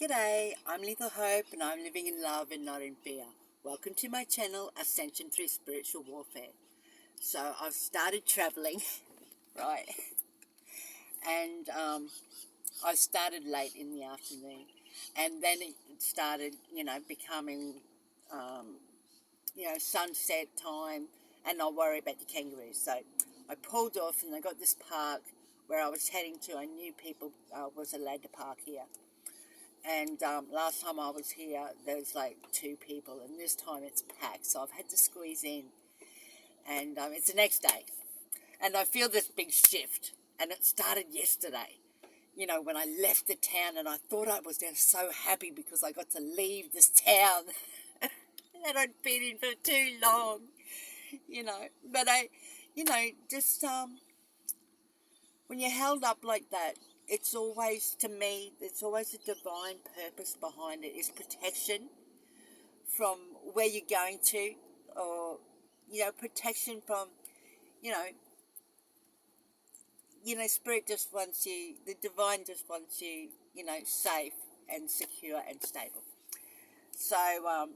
G'day, I'm Little Hope and I'm living in love and not in fear. Welcome to my channel, Ascension Through Spiritual Warfare. So I've started travelling, right, and I started late in the afternoon, and then it started, becoming, sunset time, and I'll worry about the kangaroos. So I pulled off and I got this park where I was heading to. I knew people was allowed to park here. And last time I was here, there was like 2 people, and this time it's packed, so I've had to squeeze in. And it's the next day, and I feel this big shift, and it started yesterday. When I left the town, and I thought I was so happy because I got to leave this town that I'd been in for too long, But when you're held up like that, it's always, to me, it's always a divine purpose behind it. Is protection from where you're going to, or, protection from, you know, Spirit just wants you, the divine just wants you, safe and secure and stable. So, I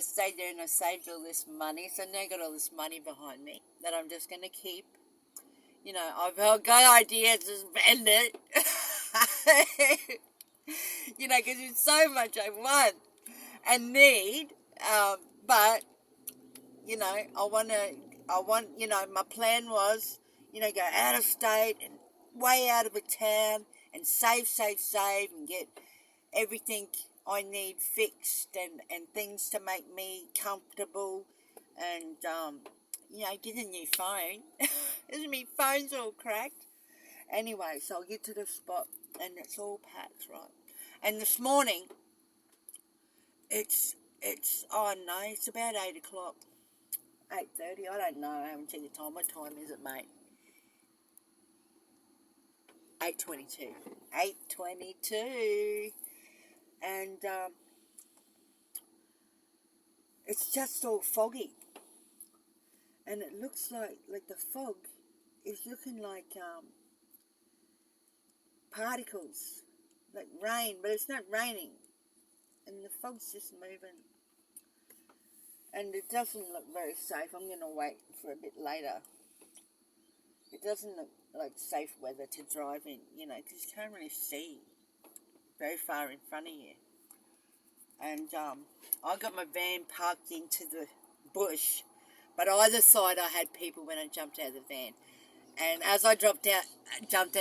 stayed there and I saved all this money. So now I got all this money behind me that I'm just going to keep. I've got ideas to spend it. Because it's so much I want and need. But, my plan was, go out of state and way out of a town and save and get everything I need fixed and things to make me comfortable and, get a new phone. Isn't my phone's all cracked? Anyway, so I'll get to the spot and it's all packed, right? And this morning, it's about 8 o'clock, 8:30, I don't know, I haven't seen the time. What time is it, mate? 8:22. 8:22. And it's just all foggy. And it looks like the fog is looking like particles, like rain, but it's not raining. And the fog's just moving. And it doesn't look very safe. I'm going to wait for a bit later. It doesn't look like safe weather to drive in, because you can't really see very far in front of you. And I got my van parked into the bush, but either side I had people when I jumped out of the van. And as I jumped out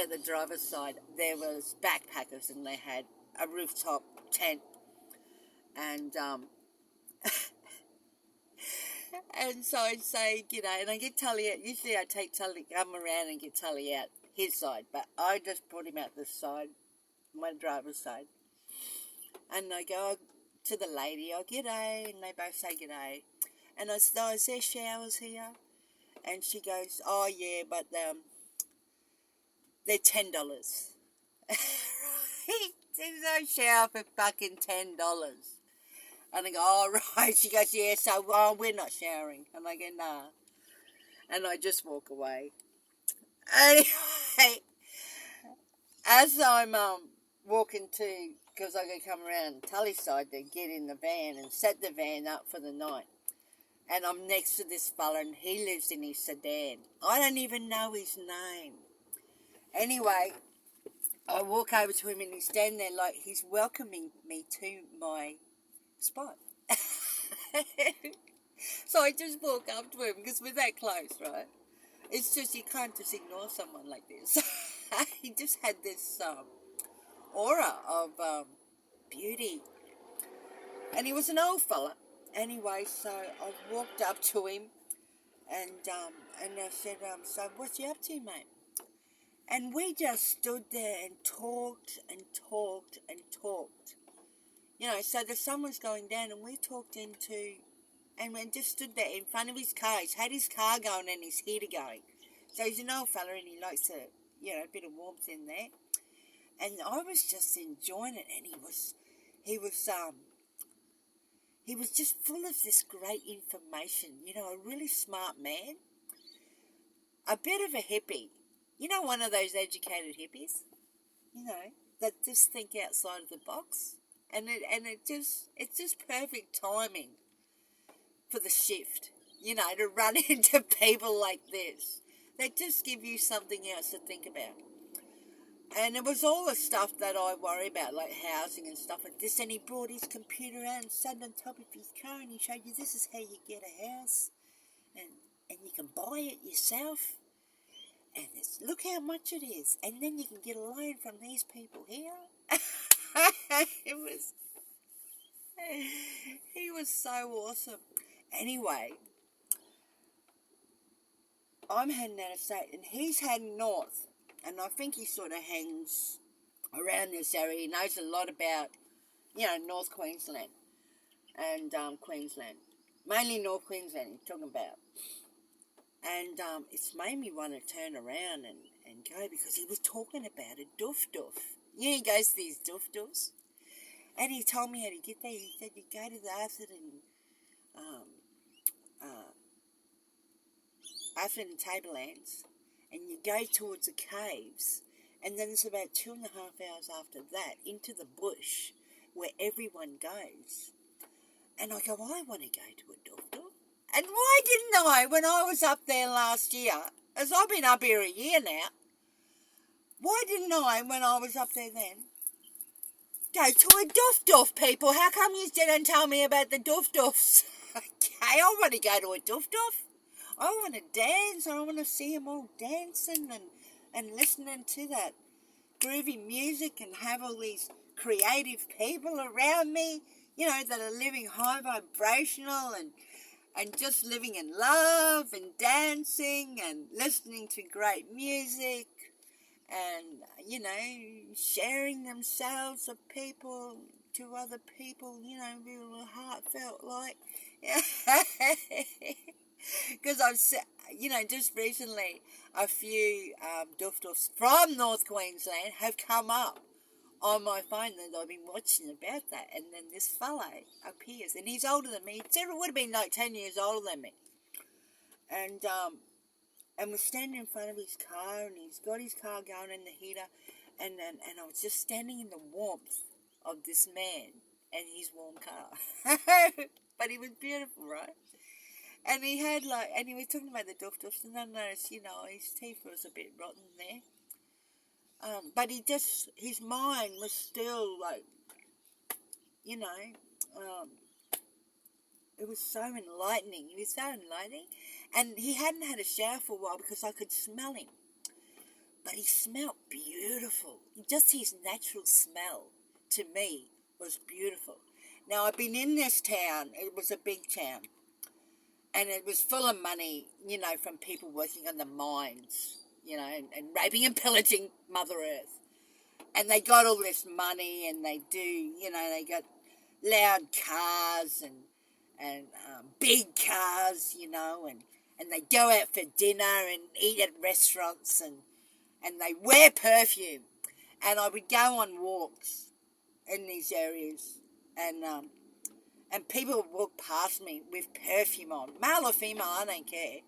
the driver's side, there was backpackers, and they had a rooftop tent. And and so I'd say, and I get Tully out. Usually I take Tully, come around and get Tully out his side, but I just brought him out this side, my driver's side. And I go to the lady, g'day, and they both say g'day. And I said, is there showers here? And she goes, oh yeah, but they're $10. Right? There's no shower for fucking $10. And I go, oh, right. She goes, yeah, so we're not showering. And I go, nah. And I just walk away. Anyway, as I'm walking to, because I got to come around Tully's side to get in the van and set the van up for the night. And I'm next to this fella, and he lives in his sedan. I don't even know his name. Anyway, I walk over to him, and he's standing there like he's welcoming me to my spot. So I just walk up to him because we're that close, right? It's just, you can't just ignore someone like this. He just had this aura of beauty, and he was an old fella. Anyway, so I walked up to him, and I said, so what's you up to, mate? And we just stood there and talked and talked and talked. So the sun was going down, and we talked and we just stood there in front of his car. He's had his car going and his heater going. So he's an old fella, and he likes a bit of warmth in there. And I was just enjoying it, and he was just full of this great information, a really smart man, a bit of a hippie, one of those educated hippies, that just think outside of the box, and it's just perfect timing for the shift. You know, to run into people like this that just give you something else to think about. And it was all the stuff that I worry about, like housing and stuff like this. And he brought his computer out and sat on top of his car and he showed you this is how you get a house. And you can buy it yourself. And look how much it is. And then you can get a loan from these people here. He was so awesome. Anyway, I'm heading out of state and he's heading north. And I think he sort of hangs around this area. He knows a lot about, North Queensland and Queensland. Mainly North Queensland he's talking about. And it's made me want to turn around and go because he was talking about a doof doof. He goes to these doof doofs. And he told me how to get there. He said you go to the Atherton Tablelands and you go towards the caves. And then it's about 2.5 hours after that into the bush where everyone goes. And I go, I want to go to a doof doof. And why didn't I, when I was up there last year, as I've been up here a year now, why didn't I, when I was up there then, go to a doof doof, people? How come you didn't tell me about the doof doofs? Okay, I want to go to a doof doof. I want to dance. I want to see them all dancing and listening to that groovy music and have all these creative people around me, that are living high vibrational and just living in love and dancing and listening to great music and, sharing themselves of people to other people, real heartfelt like. Because I've, just recently a few doof doofs from North Queensland have come up on my phone that I've been watching about that, and then this fellow appears, and he's older than me. He said it would have been like 10 years older than me, and we're standing in front of his car, and he's got his car going in the heater, and I was just standing in the warmth of this man and his warm car, but he was beautiful, right? And he had and he was talking about the doof doofs, and I noticed, his teeth was a bit rotten there. But his mind was still it was so enlightening. He was so enlightening. And he hadn't had a shower for a while because I could smell him. But he smelled beautiful. Just his natural smell, to me, was beautiful. Now, I've been in this town. It was a big town. And it was full of money, from people working on the mines. And raping and pillaging Mother Earth. And they got all this money and they do, they got loud cars and big cars, and they go out for dinner and eat at restaurants and they wear perfume. And I would go on walks in these areas and people would walk past me with perfume on, male or female, I don't care.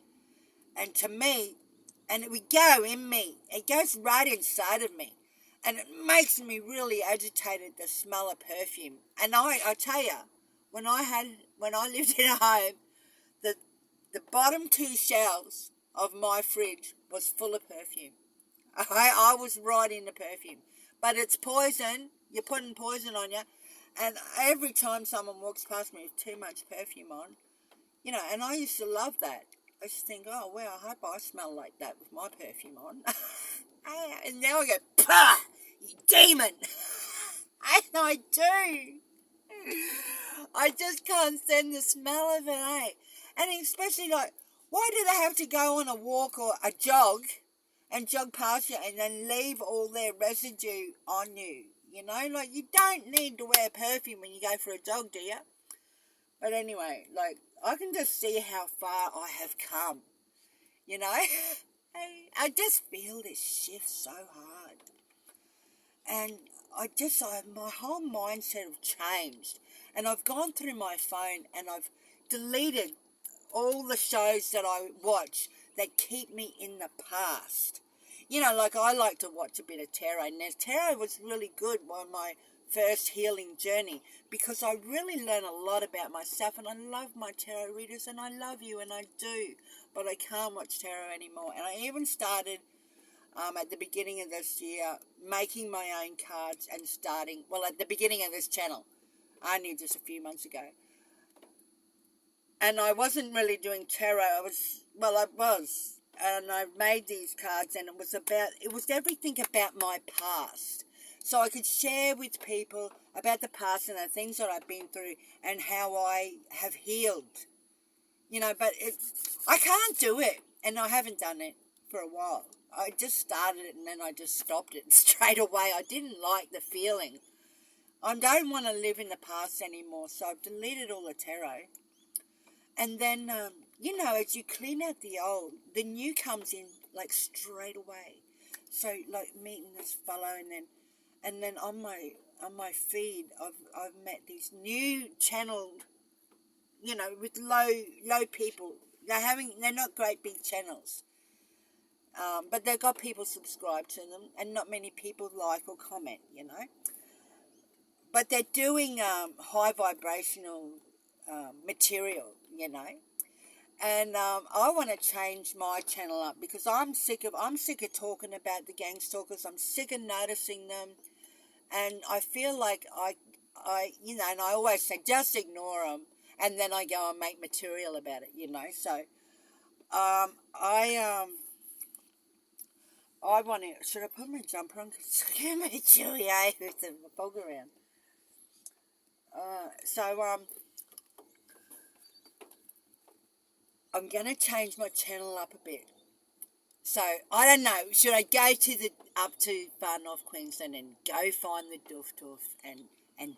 And to me, and it would go in me. It goes right inside of me. And it makes me really agitated, the smell of perfume. And I tell you, when I lived in a home, the bottom 2 shelves of my fridge was full of perfume. I was right into perfume. But it's poison. You're putting poison on you. And every time someone walks past me with too much perfume on, and I used to love that. I just think, oh, well, I hope I smell like that with my perfume on. And now I go, pah, you demon. And I do. I just can't stand the smell of it, eh? And especially, why do they have to go on a walk or a jog and jog past you and then leave all their residue on you? You don't need to wear perfume when you go for a jog, do you? But anyway, I can just see how far I have come, I just feel this shift so hard. And my whole mindset have changed. And I've gone through my phone and I've deleted all the shows that I watch that keep me in the past. Like I like to watch a bit of tarot, and tarot was really good on my first healing journey because I really learned a lot about myself, and I love my tarot readers, and I love you, and I do, but I can't watch tarot anymore. And I even started at the beginning of this year making my own cards and starting, well, at the beginning of this channel, only just a few months ago. And I wasn't really doing tarot. I was. And I made these cards, and it was everything about my past. So I could share with people about the past and the things that I've been through and how I have healed. But I can't do it, and I haven't done it for a while. I just started it, and then I just stopped it straight away. I didn't like the feeling. I don't want to live in the past anymore, so I've deleted all the tarot. And then, as you clean out the old, the new comes in, like, straight away. So, like, meeting this fellow, and then on my feed, I've met these new channeled, with low people. They're not great big channels. But they've got people subscribed to them, and not many people like or comment, But they're doing high vibrational material, And I want to change my channel up because I'm sick of talking about the gang stalkers. I'm sick of noticing them, and I feel like I and I always say just ignore them, and then I go and make material about it, So, I want to. Should I put my jumper on? Cause it's going to be chilly, with the fog around. I'm going to change my channel up a bit. So, I don't know, should I go up to far north Queensland and go find the Doof and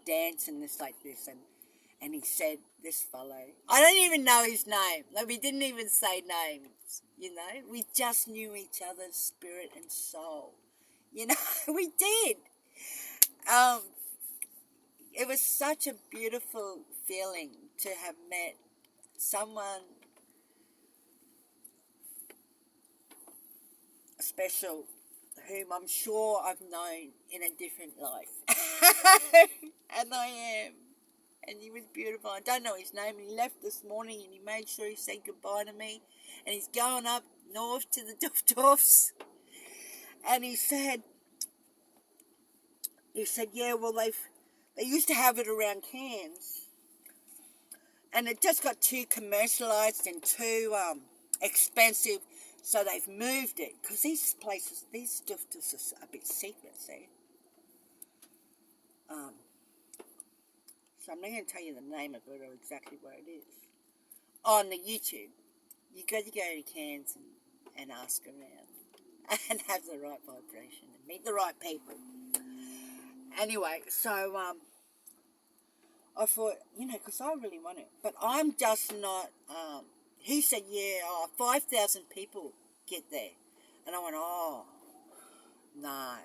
dance and this like this? And he said, this fellow, I don't even know his name. Like, we didn't even say names, We just knew each other's spirit and soul. We did. It was such a beautiful feeling to have met someone special whom I'm sure I've known in a different life. And I am. And he was beautiful. I don't know his name. He left this morning and he made sure he said goodbye to me. And he's going up north to the Doof. And he said, yeah, well, they used to have it around Cairns. And it just got too commercialised and too expensive. So they've moved it. Because these Doofs are a bit secret, see? So I'm not going to tell you the name of it or exactly where it is. On the YouTube, you got to go to Cairns and ask around and have the right vibration and meet the right people. Anyway, so I thought, because I really want it. But I'm just not, he said, 5,000 people get there. And I went, no.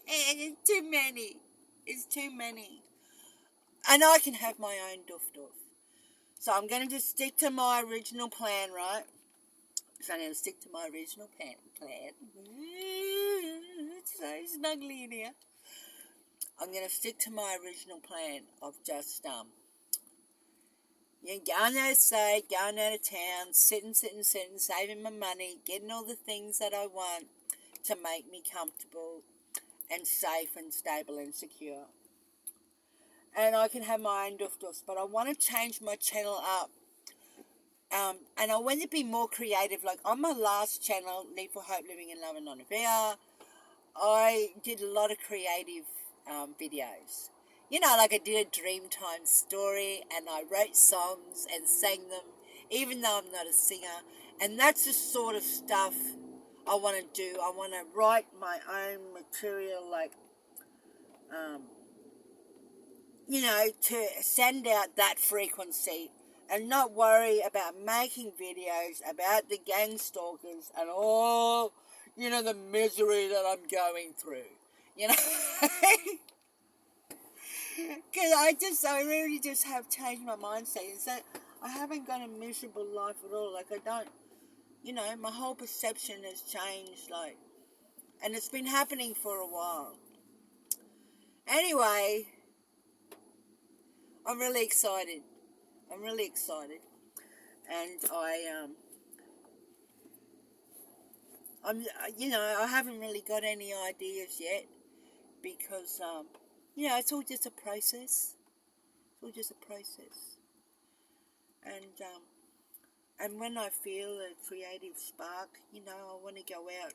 It's too many. It's too many. And I can have my own Doof. So I'm going to just stick to my original plan, right? So I'm going to stick to my original plan. It's so snuggly in here. I'm going to stick to my original plan of just, going outside, going out of town, sitting, saving my money, getting all the things that I want to make me comfortable and safe and stable and secure. And I can have my own Doof, but I want to change my channel up. And I want to be more creative. Like on my last channel, Lead for Hope, Living in Love and Non-Fear, I did a lot of creative videos. Like I did a Dreamtime story and I wrote songs and sang them, even though I'm not a singer. And that's the sort of stuff I want to do. I want to write my own material, like, to send out that frequency and not worry about making videos about the gang stalkers and all, the misery that I'm going through, Because I really just have changed my mindset. Is that I haven't got a miserable life at all. Like, you know, my whole perception has changed, like, and it's been happening for a while. Anyway, I'm really excited. I'm really excited, and I'm, you know, I haven't really got any ideas yet because, you know, it's all just a process. It's all just a process, and when I feel a creative spark, you know, I want to go out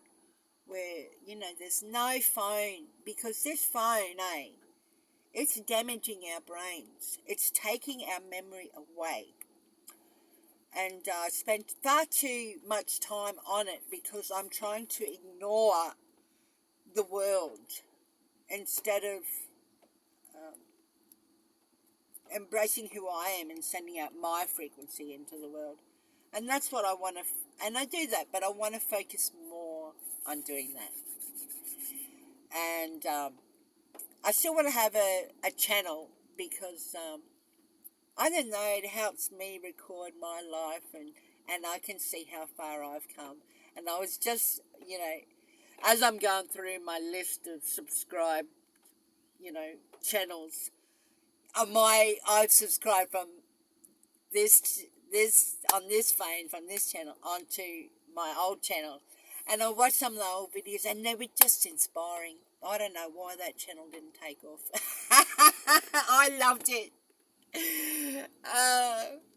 where, you know, there's no phone, because this phone, it's damaging our brains. It's taking our memory away. And I spent far too much time on it because I'm trying to ignore the world instead of embracing who I am and sending out my frequency into the world. And that's what I want to, and I do that, but I want to focus more on doing that. And I still want to have a channel because, I don't know, it helps me record my life, and I can see how far I've come. And I was just, you know, as I'm going through my list of subscribed, you know, channels, I've subscribed from this on this phone, from this channel onto my old channel, and I watched some of the old videos, and they were just inspiring. I don't know why that channel didn't take off. I loved it.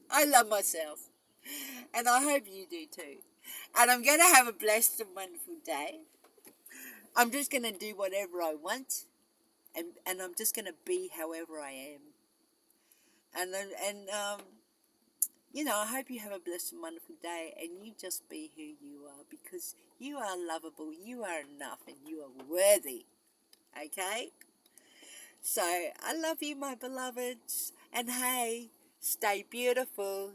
I love myself, and I hope you do too. And I'm going to have a blessed and wonderful day. I'm just going to do whatever I want, and I'm just going to be however I am. And you know, I hope you have a blessed and wonderful day, and you just be who you are, because you are lovable, you are enough, and you are worthy. Okay? So, I love you, my beloveds, and hey, stay beautiful.